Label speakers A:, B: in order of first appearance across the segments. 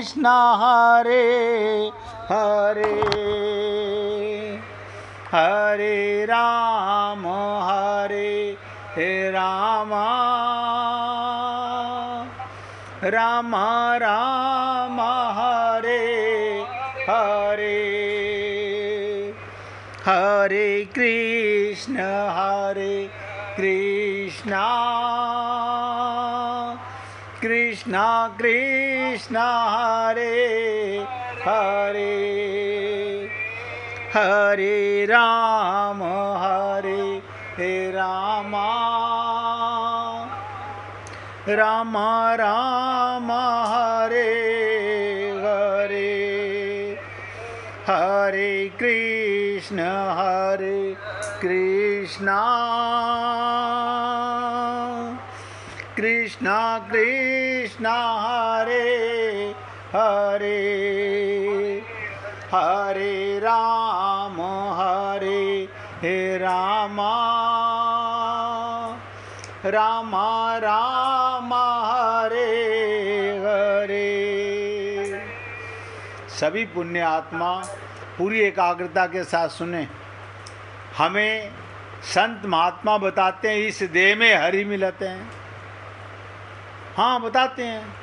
A: कृष्ण हरे हरे हरे राम राम राम हरे हरे हरे कृष्ण कृष्ण कृष्ण हरे हरे हरे राम राम राम हरे हरे हरे कृष्ण कृष्ण कृष्ण हरे हरे हरे राम राम राम हरे हरे। सभी पुण्य आत्मा पूरी एकाग्रता के साथ सुने। हमें संत महात्मा बताते हैं इस देह में हरि मिलते हैं। हाँ, बताते हैं।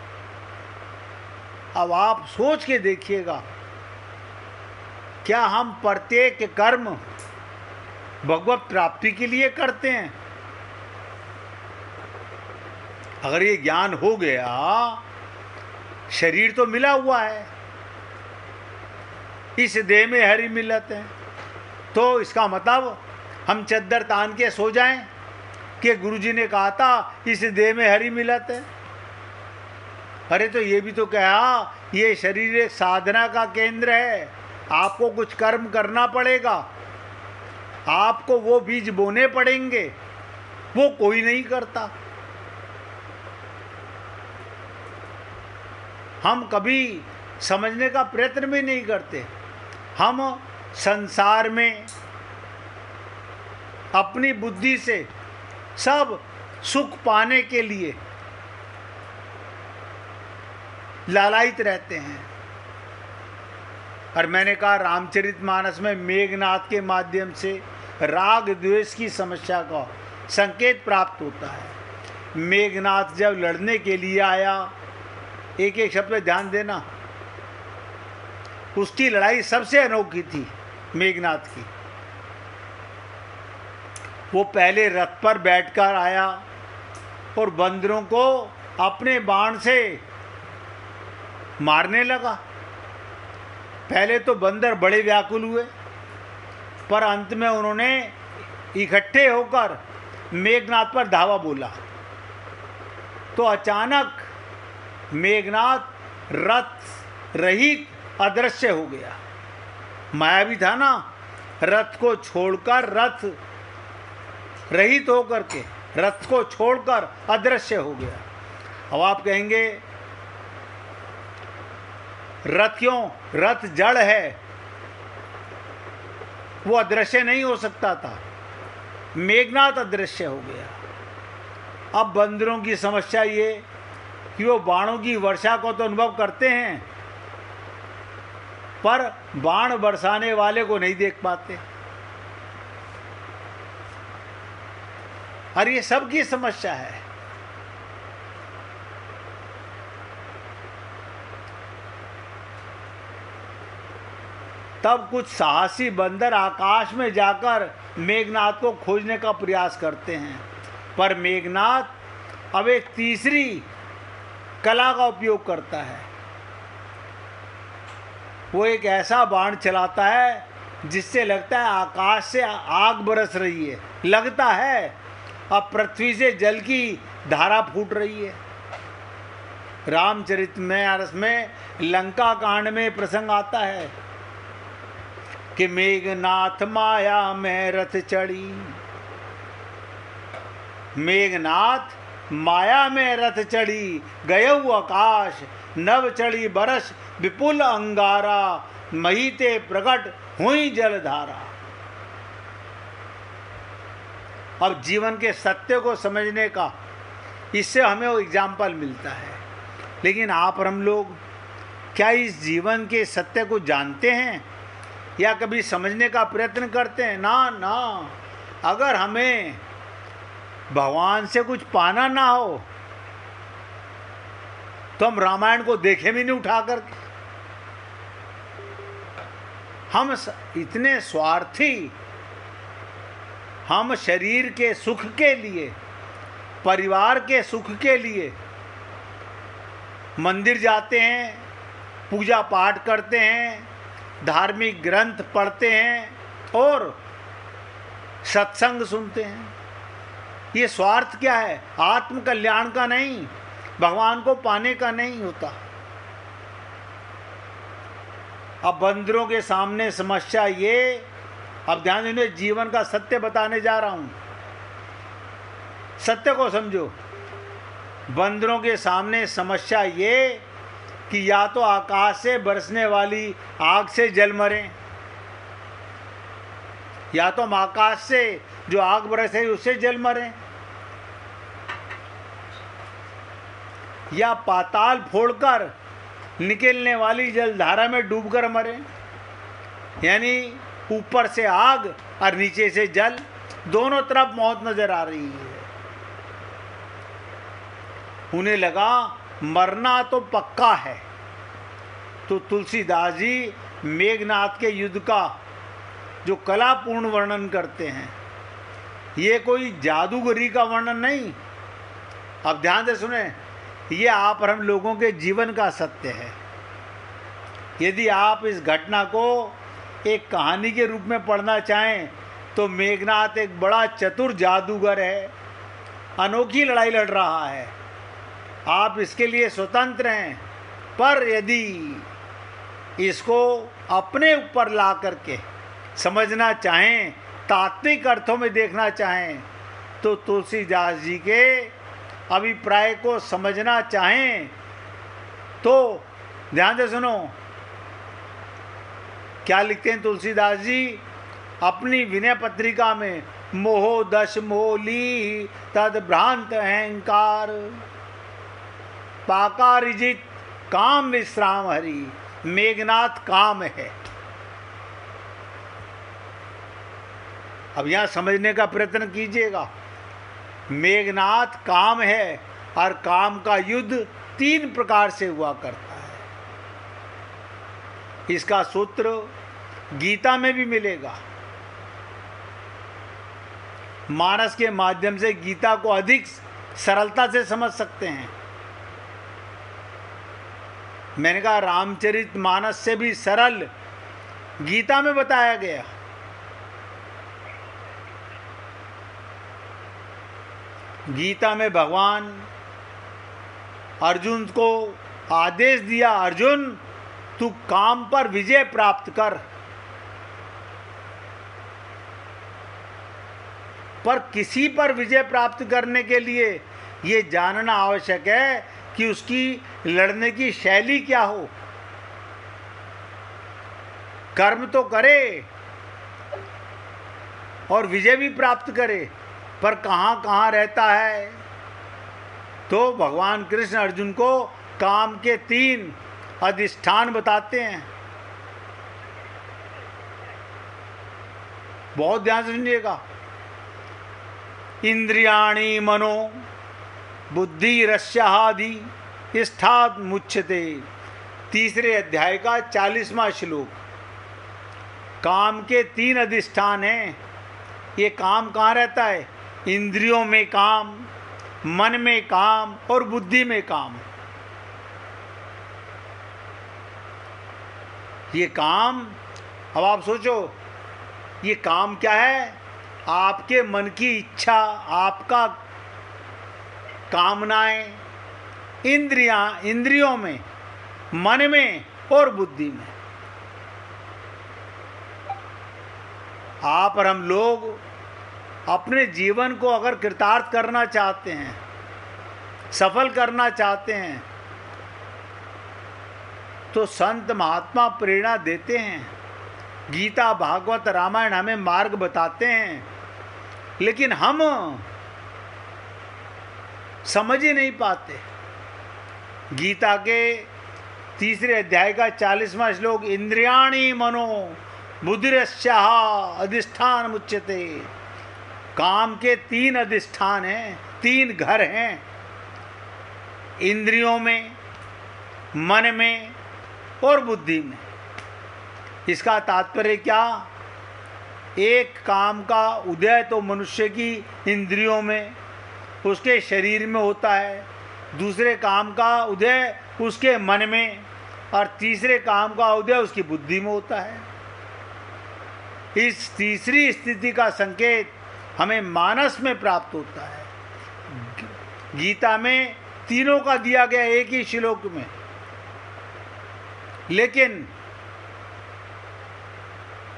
A: अब आप सोच के देखिएगा, क्या हम प्रत्येक कर्म भगवत प्राप्ति के लिए करते हैं? अगर ये ज्ञान हो गया, शरीर तो मिला हुआ है, इस देह में हरि मिलते हैं, तो इसका मतलब हम चद्दर तान के सो जाएं कि गुरुजी ने कहा था इस देह में हरि मिलते हैं। अरे तो ये भी तो कहा, ये शरीर एक साधना का केंद्र है, आपको कुछ कर्म करना पड़ेगा, आपको वो बीज बोने पड़ेंगे, वो कोई नहीं करता। हम कभी समझने का प्रयत्न भी नहीं करते। हम संसार में अपनी बुद्धि से सब सुख पाने के लिए लालायित रहते हैं। और मैंने कहा, रामचरितमानस में मेघनाथ के माध्यम से राग द्वेष की समस्या का संकेत प्राप्त होता है। मेघनाथ जब लड़ने के लिए आया, एक एक शब्द पे ध्यान देना, उसकी लड़ाई सबसे अनोखी थी मेघनाथ की। वो पहले रथ पर बैठकर आया और बंदरों को अपने बाण से मारने लगा। पहले तो बंदर बड़े व्याकुल हुए, पर अंत में उन्होंने इकट्ठे होकर मेघनाथ पर धावा बोला। तो अचानक मेघनाथ रथ रहित अदृश्य हो गया। माया भी था ना, रथ को छोड़कर, रथ रहित होकर के रथ को छोड़कर अदृश्य हो गया। अब आप कहेंगे रथ क्यों? रथ जड़ है, वो अदृश्य नहीं हो सकता था। मेघनाथ अदृश्य हो गया। अब बंदरों की समस्या ये कि वो बाणों की वर्षा को तो अनुभव करते हैं, पर बाण बरसाने वाले को नहीं देख पाते। और ये सबकी समस्या है। तब कुछ साहसी बंदर आकाश में जाकर मेघनाथ को खोजने का प्रयास करते हैं, पर मेघनाथ अब एक तीसरी कला का उपयोग करता है। वो एक ऐसा बाण चलाता है जिससे लगता है आकाश से आग बरस रही है, लगता है अब पृथ्वी से जल की धारा फूट रही है। रामचरितमानस में लंका कांड में प्रसंग आता है कि मेघनाथ माया में रथ चढ़ी। मेघनाथ माया में रथ चढ़ी, गयऊ आकाश नव चढ़ी बरस विपुल अंगारा, महीते प्रकट हुई जलधारा। अब जीवन के सत्य को समझने का इससे हमें वो एग्जाम्पल मिलता है। लेकिन आप और हम लोग क्या इस जीवन के सत्य को जानते हैं या कभी समझने का प्रयत्न करते हैं? ना ना। अगर हमें भगवान से कुछ पाना ना हो तो हम रामायण को देखे भी नहीं उठा करके। हम इतने स्वार्थी, हम शरीर के सुख के लिए, परिवार के सुख के लिए मंदिर जाते हैं, पूजा पाठ करते हैं, धार्मिक ग्रंथ पढ़ते हैं और सत्संग सुनते हैं। ये स्वार्थ क्या है? आत्म कल्याण का नहीं, भगवान को पाने का नहीं होता। अब बंदरों के सामने समस्या ये, अब ध्यान देने, जीवन का सत्य बताने जा रहा हूं, सत्य को समझो। बंदरों के सामने समस्या ये कि या तो आकाश से बरसने वाली आग से जल मरे, या तो हम आकाश से जो आग बरसे उससे जल मरे, या पाताल फोड़कर निकलने वाली जलधारा में डूबकर मरे। यानी ऊपर से आग और नीचे से जल, दोनों तरफ मौत नजर आ रही है। उन्हें लगा मरना तो पक्का है, तो तुलसीदास जी मेघनाद के युद्ध का जो कलापूर्ण वर्णन करते हैं, ये कोई जादूगरी का वर्णन नहीं। अब ध्यान से सुने, ये आप और हम लोगों के जीवन का सत्य है। यदि आप इस घटना को एक कहानी के रूप में पढ़ना चाहें तो मेघनाद एक बड़ा चतुर जादूगर है, अनोखी लड़ाई लड़ रहा है, आप इसके लिए स्वतंत्र हैं। पर यदि इसको अपने ऊपर ला करके समझना चाहें, तात्विक अर्थों में देखना चाहें, तो तुलसीदास जी के अभिप्राय को समझना चाहें तो ध्यान से सुनो क्या लिखते हैं तुलसीदास जी अपनी विनय पत्रिका में। मोह दश मोली तद भ्रांत अहंकार, पाकारिजित काम विश्राम हरि। मेघनाद काम है। अब यहां समझने का प्रयत्न कीजिएगा। मेघनाद काम है और काम का युद्ध 3 प्रकार से हुआ करता है। इसका सूत्र गीता में भी मिलेगा। मानस के माध्यम से गीता को अधिक सरलता से समझ सकते हैं। मैंने कहा रामचरित मानस से भी सरल गीता में बताया गया। गीता में भगवान अर्जुन को आदेश दिया, अर्जुन तू काम पर विजय प्राप्त कर। पर किसी पर विजय प्राप्त करने के लिए ये जानना आवश्यक है कि उसकी लड़ने की शैली क्या हो। कर्म तो करे और विजय भी प्राप्त करे, पर कहाँ कहाँ रहता है। तो भगवान कृष्ण अर्जुन को काम के 3 अधिष्ठान बताते हैं। बहुत ध्यान से सुनिएगा। इंद्रियाणि मनो बुद्धि रस्यादि स्थात मुच्यते। 3 अध्याय का 40वां श्लोक। काम के 3 अधिष्ठान हैं। ये काम कहाँ रहता है? इंद्रियों में काम, मन में काम और बुद्धि में काम। ये काम, अब आप सोचो ये काम क्या है? आपके मन की इच्छा, आपका कामनाएं, इंद्रियों में, मन में और बुद्धि में। आप और हम लोग अपने जीवन को अगर कृतार्थ करना चाहते हैं, सफल करना चाहते हैं, तो संत महात्मा प्रेरणा देते हैं। गीता, भागवत, रामायण हमें मार्ग बताते हैं, लेकिन हम समझ ही नहीं पाते। गीता के तीसरे अध्याय का 40वां श्लोक, इंद्रियाणि मनो बुद्धिरस्याः अधिष्ठान मुच्यते। काम के 3 अधिष्ठान हैं, 3 घर हैं, इंद्रियों में, मन में और बुद्धि में। इसका तात्पर्य क्या? एक काम का उदय तो मनुष्य की इंद्रियों में, उसके शरीर में होता है, दूसरे काम का उदय उसके मन में, और तीसरे काम का उदय उसकी बुद्धि में होता है। इस तीसरी स्थिति का संकेत हमें मानस में प्राप्त होता है। गीता में तीनों का दिया गया एक ही श्लोक में, लेकिन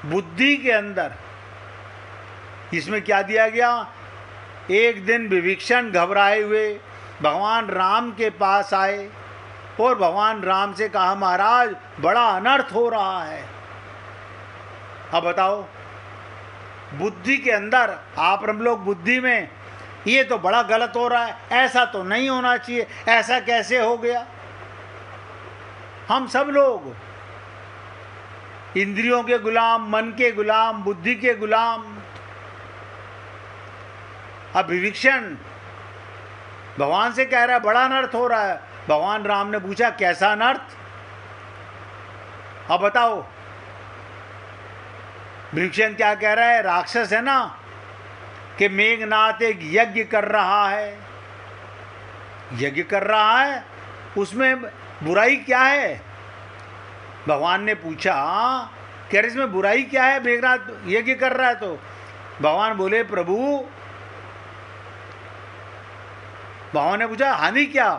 A: बुद्धि के अंदर इसमें क्या दिया गया? एक दिन विभीषण घबराए हुए भगवान राम के पास आए और भगवान राम से कहा, महाराज बड़ा अनर्थ हो रहा है। अब बताओ, बुद्धि के अंदर, आप हम लोग बुद्धि में, ये तो बड़ा गलत हो रहा है, ऐसा तो नहीं होना चाहिए, ऐसा कैसे हो गया? हम सब लोग इंद्रियों के गुलाम, मन के गुलाम, बुद्धि के गुलाम। अब विभीषण भगवान से कह रहा है बड़ा अनर्थ हो रहा है। भगवान राम ने पूछा, कैसा अनर्थ? अब बताओ, विभीषण क्या कह रहा है? राक्षस है ना, कि मेघनाथ एक यज्ञ कर रहा है, यज्ञ कर रहा है, उसमें बुराई क्या है? भगवान ने पूछा, कह रहे इसमें बुराई क्या है? मेघनाथ यज्ञ कर रहा है। तो भगवान बोले, प्रभु, भगवान ने पूछा हानि क्या?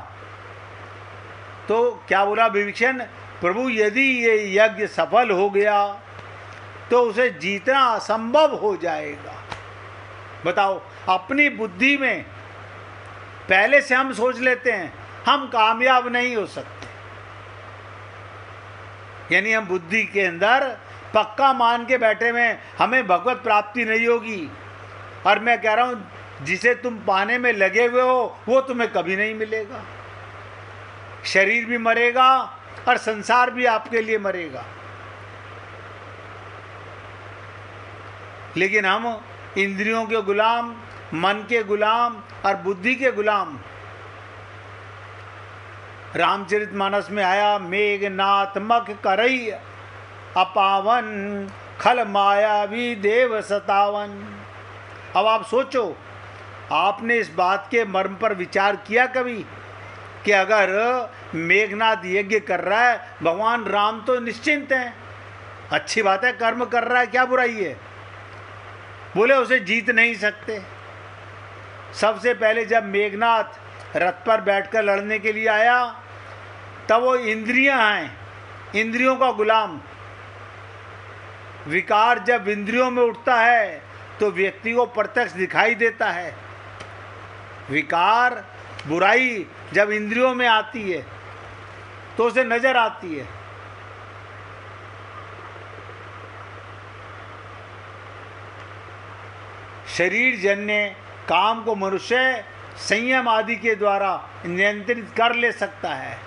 A: तो क्या बोला विभीषण? प्रभु, यदि ये यज्ञ सफल हो गया तो उसे जीतना असंभव हो जाएगा। बताओ, अपनी बुद्धि में पहले से हम सोच लेते हैं हम कामयाब नहीं हो सकते, यानी हम बुद्धि के अंदर पक्का मान के बैठे में हमें भगवत प्राप्ति नहीं होगी। और मैं कह रहा हूं, जिसे तुम पाने में लगे हुए हो वो तुम्हें कभी नहीं मिलेगा। शरीर भी मरेगा और संसार भी आपके लिए मरेगा। लेकिन हम इंद्रियों के गुलाम, मन के गुलाम और बुद्धि के गुलाम। रामचरितमानस में आया, मेघनाथ मख करई अपावन, खल मायावी देव सतावन। अब आप सोचो, आपने इस बात के मर्म पर विचार किया कभी कि अगर मेघनाथ यज्ञ कर रहा है, भगवान राम तो निश्चिंत हैं, अच्छी बात है, कर्म कर रहा है, क्या बुराई है? बोले उसे जीत नहीं सकते। सबसे पहले जब मेघनाथ रथ पर बैठकर लड़ने के लिए आया, तब वो इंद्रियां हैं, इंद्रियों का गुलाम। विकार जब इंद्रियों में उठता है तो व्यक्ति को प्रत्यक्ष दिखाई देता है। विकार, बुराई जब इंद्रियों में आती है तो उसे नजर आती है। शरीर जन्य काम को मनुष्य संयम आदि के द्वारा नियंत्रित कर ले सकता है।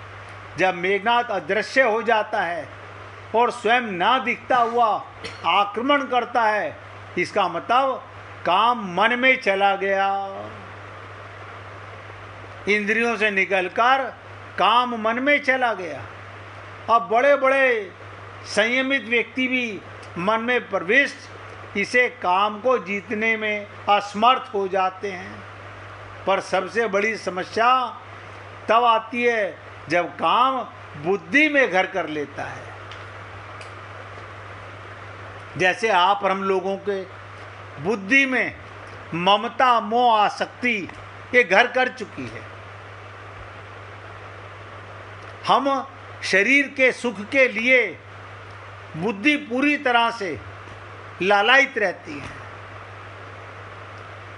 A: जब मेघनाथ अदृश्य हो जाता है और स्वयं ना दिखता हुआ आक्रमण करता है, इसका मतलब काम मन में चला गया। इंद्रियों से निकलकर काम मन में चला गया। अब बड़े बड़े संयमित व्यक्ति भी मन में प्रवेश इसे काम को जीतने में असमर्थ हो जाते हैं। पर सबसे बड़ी समस्या तब आती है जब काम बुद्धि में घर कर लेता है। जैसे आप हम लोगों के बुद्धि में ममता, मोह, आसक्ति ये घर कर चुकी है। हम शरीर के सुख के लिए बुद्धि पूरी तरह से लालायित रहती है।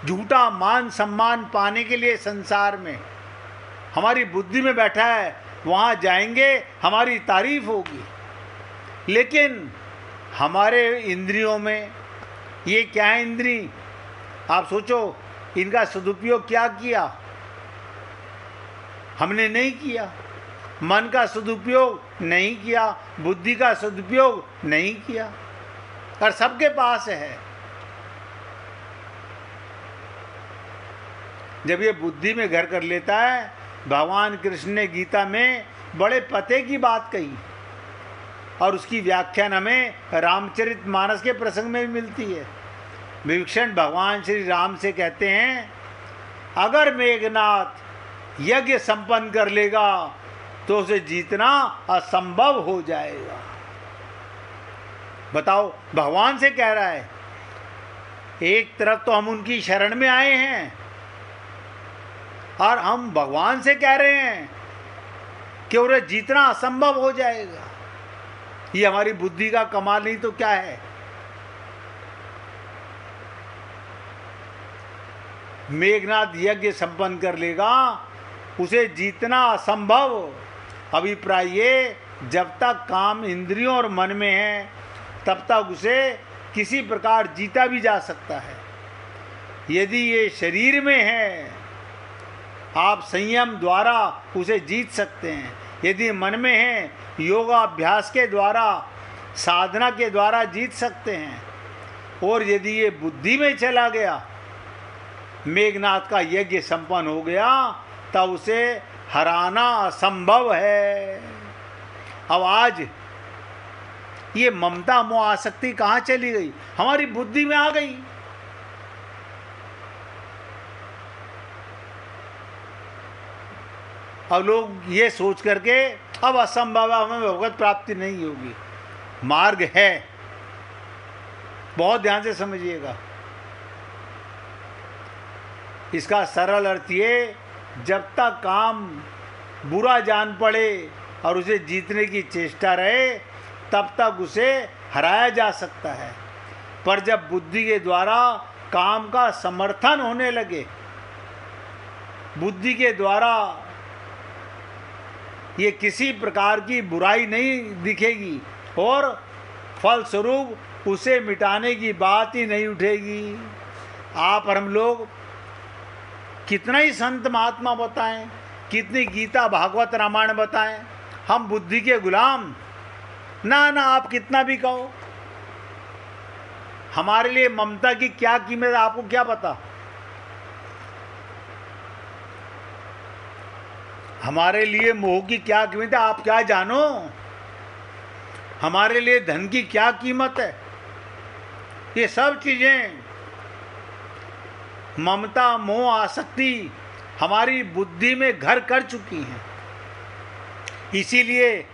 A: झूठा मान सम्मान पाने के लिए संसार में हमारी बुद्धि में बैठा है, वहाँ जाएंगे हमारी तारीफ होगी। लेकिन हमारे इंद्रियों में ये क्या है? इंद्री, आप सोचो, इनका सदुपयोग क्या किया? हमने नहीं किया। मन का सदुपयोग नहीं किया, बुद्धि का सदुपयोग नहीं किया, और सबके पास है। जब ये बुद्धि में घर कर लेता है, भगवान कृष्ण ने गीता में बड़े पते की बात कही, और उसकी व्याख्यान हमें रामचरितमानस के प्रसंग में भी मिलती है। विभीषण भगवान श्री राम से कहते हैं, अगर मेघनाथ यज्ञ संपन्न कर लेगा तो उसे जीतना असंभव हो जाएगा। बताओ, भगवान से कह रहा है। एक तरफ तो हम उनकी शरण में आए हैं, और हम भगवान से कह रहे हैं कि उन्हें जीतना असंभव हो जाएगा। ये हमारी बुद्धि का कमाल नहीं तो क्या है। मेघनाथ यज्ञ संपन्न कर लेगा, उसे जीतना असंभव। अभिप्राय ये, जब तक काम इंद्रियों और मन में है तब तक उसे किसी प्रकार जीता भी जा सकता है। यदि ये शरीर में है, आप संयम द्वारा उसे जीत सकते हैं। यदि मन में है, योगाभ्यास के द्वारा, साधना के द्वारा जीत सकते हैं। और यदि ये बुद्धि में चला गया, मेघनाथ का यज्ञ संपन्न हो गया, तब उसे हराना असंभव है। अब आज ये ममता मोह आसक्ति कहाँ चली गई? हमारी बुद्धि में आ गई। अब लोग ये सोच करके अब असंभव है, हमें भगवत प्राप्ति नहीं होगी। मार्ग है, बहुत ध्यान से समझिएगा। इसका सरल अर्थ ये, जब तक काम बुरा जान पड़े और उसे जीतने की चेष्टा रहे, तब तक उसे हराया जा सकता है। पर जब बुद्धि के द्वारा काम का समर्थन होने लगे, बुद्धि के द्वारा ये किसी प्रकार की बुराई नहीं दिखेगी, और फलस्वरूप उसे मिटाने की बात ही नहीं उठेगी। आप और हम लोग कितना ही संत महात्मा बताएं, कितनी गीता भागवत रामायण बताएं, हम बुद्धि के गुलाम। ना आप कितना भी कहो, हमारे लिए ममता की क्या कीमत है आपको क्या पता? हमारे लिए मोह की क्या कीमत है आप क्या जानो? हमारे लिए धन की क्या कीमत है? ये सब चीजें, ममता मोह आसक्ति हमारी बुद्धि में घर कर चुकी हैं। इसीलिए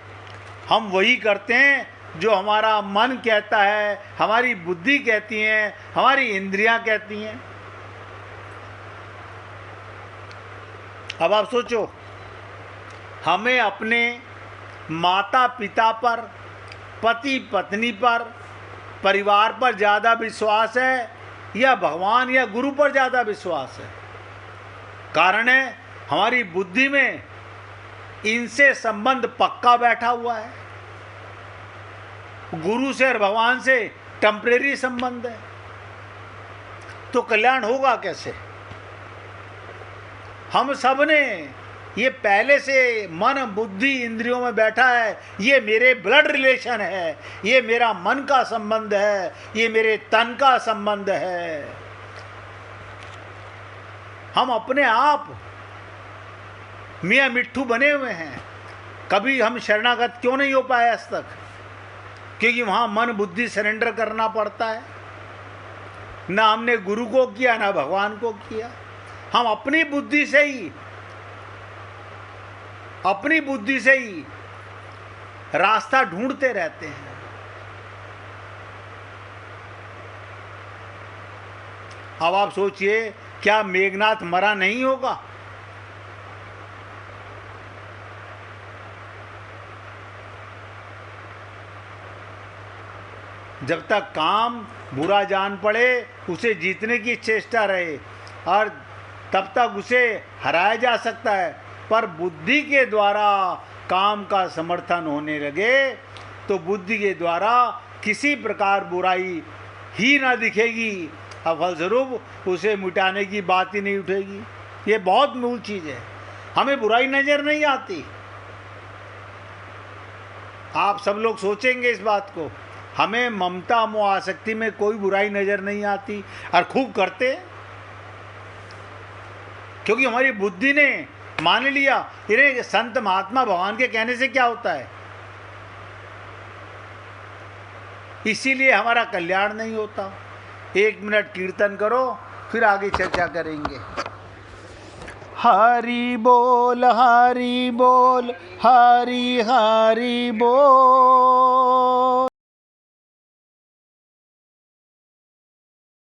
A: हम वही करते हैं जो हमारा मन कहता है, हमारी बुद्धि कहती है, हमारी इंद्रियां कहती हैं। अब आप सोचो, हमें अपने माता पिता पर, पति पत्नी पर, परिवार पर ज़्यादा विश्वास है या भगवान या गुरु पर ज़्यादा विश्वास है? कारण है हमारी बुद्धि में इनसे संबंध पक्का बैठा हुआ है। गुरु से और भगवान से टेम्परेरी संबंध है, तो कल्याण होगा कैसे? हम सब ने ये पहले से मन बुद्धि इंद्रियों में बैठा है, ये मेरे ब्लड रिलेशन है, ये मेरा मन का संबंध है, ये मेरे तन का संबंध है। हम अपने आप मियाँ मिट्ठू बने हुए हैं। कभी हम शरणागत क्यों नहीं हो पाए आज तक? क्योंकि वहाँ मन बुद्धि सरेंडर करना पड़ता है। ना हमने गुरु को किया, ना भगवान को किया। हम अपनी बुद्धि से ही रास्ता ढूंढते रहते हैं। अब आप सोचिए, क्या मेघनाथ मरा नहीं होगा? जब तक काम बुरा जान पड़े, उसे जीतने की चेष्टा रहे, और तब तक उसे हराया जा सकता है। पर बुद्धि के द्वारा काम का समर्थन होने लगे, तो बुद्धि के द्वारा किसी प्रकार बुराई ही ना दिखेगी, और फलस्वरूप उसे मिटाने की बात ही नहीं उठेगी। ये बहुत मूल चीज़ है। हमें बुराई नज़र नहीं आती, आप सब लोग सोचेंगे इस बात को। हमें ममता मोह आसक्ति में कोई बुराई नजर नहीं आती और खूब करते हैं, क्योंकि हमारी बुद्धि ने मान लिया अरे संत महात्मा भगवान के कहने से क्या होता है, इसीलिए हमारा कल्याण नहीं होता। 1 मिनट कीर्तन करो, फिर आगे चर्चा करेंगे। हरि बोल हरि बोल हरि हरि बोल।